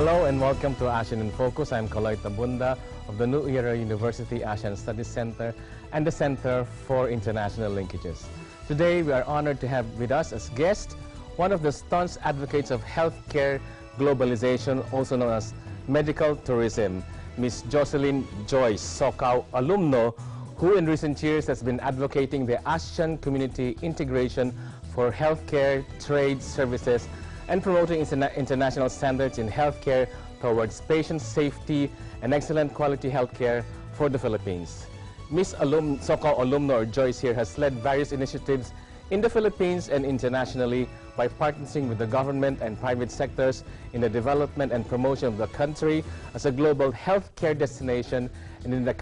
Hello and welcome to ASEAN in Focus. I'm Kaloy Tabunda of the New Era University ASEAN Studies Center and the Center for International Linkages. Today we are honored to have with us as guest one of the staunch advocates of healthcare globalization, also known as medical tourism, Ms. Jocelyn Joyce, SOCAW alumno, who in recent years has been advocating the ASEAN community integration for healthcare, trade, services, and promoting international standards in healthcare towards patient safety and excellent quality healthcare for the Philippines. Ms. SOCAW alumna or Joyce here has led various initiatives in the Philippines and internationally by partnering with the government and private sectors in the development and promotion of the country as a global healthcare destination and in the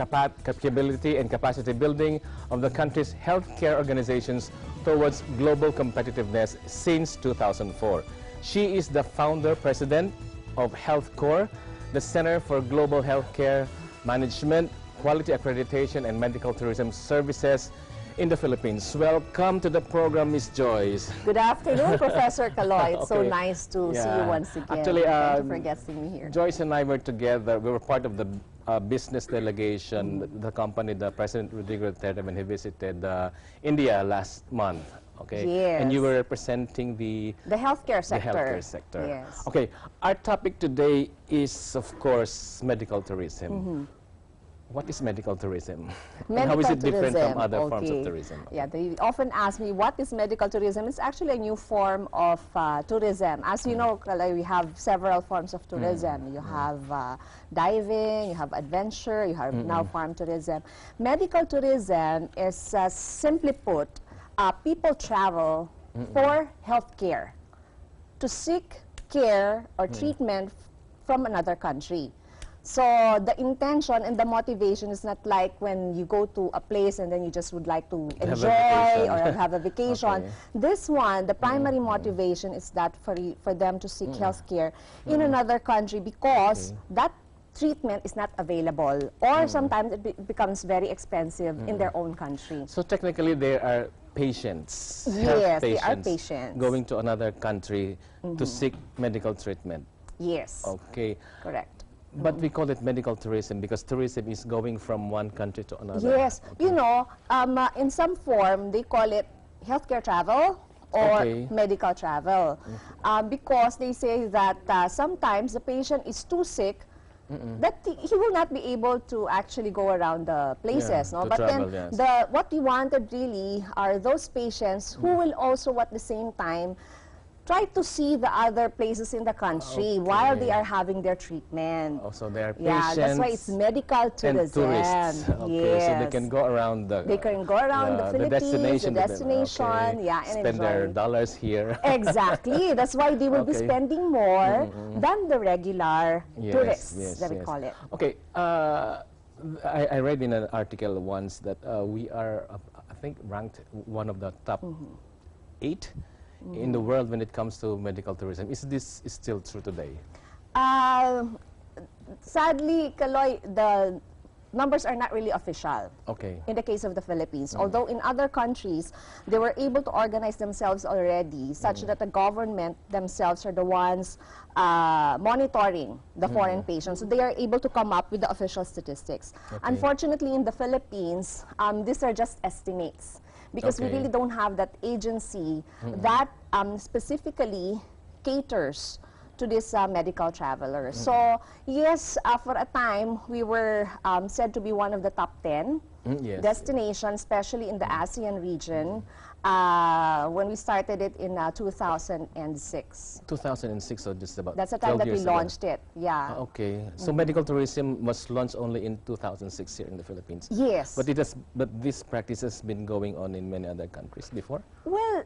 capability and capacity building of the country's healthcare organizations towards global competitiveness since 2004. She is the founder president of HealthCore, the Center for Global Healthcare Management, Quality Accreditation and Medical Tourism Services in the Philippines. Welcome to the program, Ms. Joyce. Good afternoon, Professor Kaloy. It's so Okay. nice to see you once again. Actually, thank you for guesting me here. Joyce and I were together. We were part of the business delegation, the company, the President Rodrigo Duterte, when he visited India last month. Okay. Yes. And you were representing the healthcare sector. The healthcare sector. Yes. Okay. Our topic today is, of course, medical tourism. What is medical tourism? And how is it different from other forms of tourism? Yeah, they often ask me, what is medical tourism? It's actually a new form of tourism. As you know, Kaloy, we have several forms of tourism. You have diving, you have adventure, you have now farm tourism. Medical tourism is, simply put, people travel for healthcare, to seek care or treatment from another country. So the intention and the motivation is not like when you go to a place and then you just would like to enjoy or have a vacation. Okay. This one, the primary motivation is that for them to seek healthcare in another country because that treatment is not available or sometimes it becomes very expensive in their own country. So technically there are patients, Yes, they health are patients. going to another country to seek medical treatment. Yes, Okay. correct. But we call it medical tourism because tourism is going from one country to another. Yes, you know, in some form they call it healthcare travel or medical travel because they say that sometimes the patient is too sick that he will not be able to actually go around the places. No? But travel, then yes. what we wanted really are those patients who will also at the same time try to see the other places in the country while they are having their treatment. Also, there are patients. Yeah, that's why it's medical tourism. And tourists. Okay, yes. so they can go around the. They can go around the Philippines, the destination, Okay. and spend their dollars here. Exactly. That's why they will be spending more than the regular tourists that we call it. Okay. I read in an article once that we are, I think, ranked one of the top 8 in the world when it comes to medical tourism. Is this still true today? Sadly, Kaloy, the numbers are not really official. Okay. In the case of the Philippines. Although in other countries, they were able to organize themselves already such that the government themselves are the ones monitoring the foreign patients. So they are able to come up with the official statistics. Okay. Unfortunately, in the Philippines, these are just estimates because we really don't have that agency that specifically caters to these medical travelers. So yes, for a time, we were said to be one of the top 10 destinations, especially in the ASEAN region, when we started it in 2006. 2006, so just about That's the time that we 12 years ago. launched it, yeah. Okay, so medical tourism was launched only in 2006 here in the Philippines. Yes. But this practice has been going on in many other countries before? Well,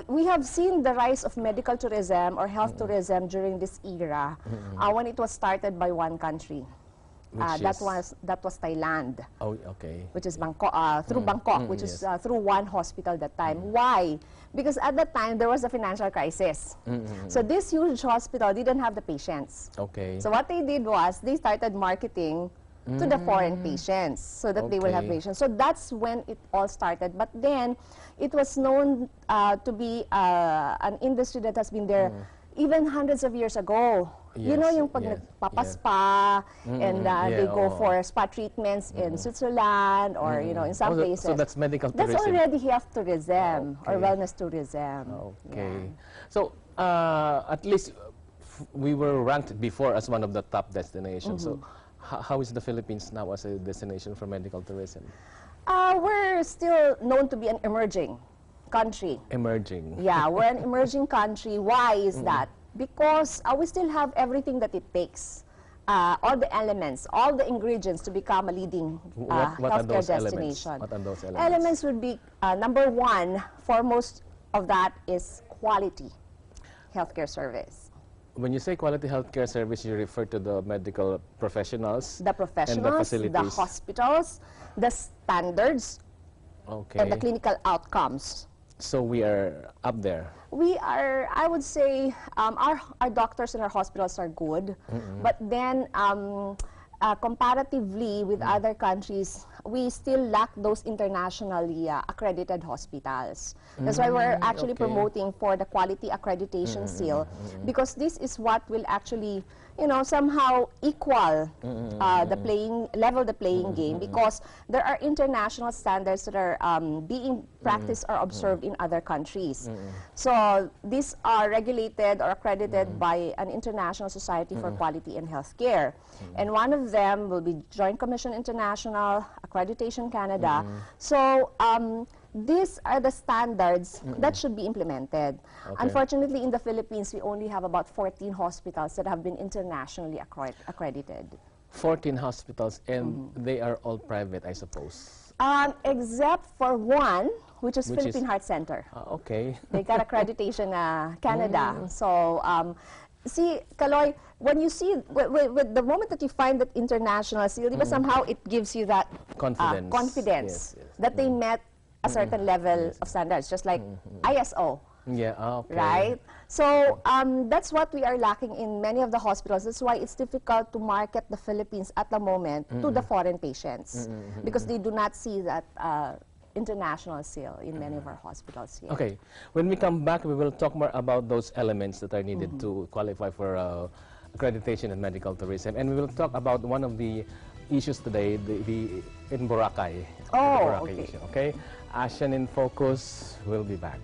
we have seen the rise of medical tourism or health tourism during this era when it was started by one country. That was Thailand. Oh, okay. Which is Bangkok, through Bangkok, which is through one hospital that time. Why? Because at that time, there was a financial crisis. So this huge hospital didn't have the patients. Okay. So what they did was, they started marketing to the foreign patients so that they will have patients. So that's when it all started. But then, it was known to be an industry that has been there even hundreds of years ago. You know, yung pag nagpapaspa, and they go for spa treatments in Switzerland or, you know, in some places. So that's medical tourism. That's already health tourism or wellness tourism. Okay. So at least we were ranked before as one of the top destinations. So how is the Philippines now as a destination for medical tourism? We're still known to be an emerging country. Emerging. Yeah, we're an emerging country. Why is that? Because we still have everything that it takes. All the elements, all the ingredients to become a leading healthcare destination. What are those elements? Elements would be, number one, foremost of that is quality healthcare service. When you say quality healthcare service, you refer to the medical professionals, the professionals, and the facilities, the hospitals, the standards, and the clinical outcomes. So we are up there. We are, I would say, our doctors and our hospitals are good, but then comparatively with other countries, we still lack those internationally accredited hospitals. That's why we're actually promoting for the quality accreditation seal, because this is what will actually, you know, somehow equal the playing game, because there are international standards that are being practiced or observed in other countries. So these are regulated or accredited by an international society for quality in healthcare. And one of them will be Joint Commission International, Accreditation Canada. So these are the standards that should be implemented. Unfortunately, in the Philippines, we only have about 14 hospitals that have been internationally accredited. 14 hospitals, and they are all private, I suppose. Except for one, which is Philippine Heart Center. Okay. They got accreditation Canada. So, see, Kaloy, when you see, with the moment that you find that international seal, somehow it gives you that confidence that they met a certain level of standards, just like ISO. Yeah, okay. Right? So that's what we are lacking in many of the hospitals. That's why it's difficult to market the Philippines at the moment to the foreign patients, because they do not see that international seal in many of our hospitals here. Okay. When we come back, we will talk more about those elements that are needed to qualify for accreditation in medical tourism. And we will talk about one of the issues today, the in Boracay. Oh, okay. Issue, okay? ASEAN in Focus will be back.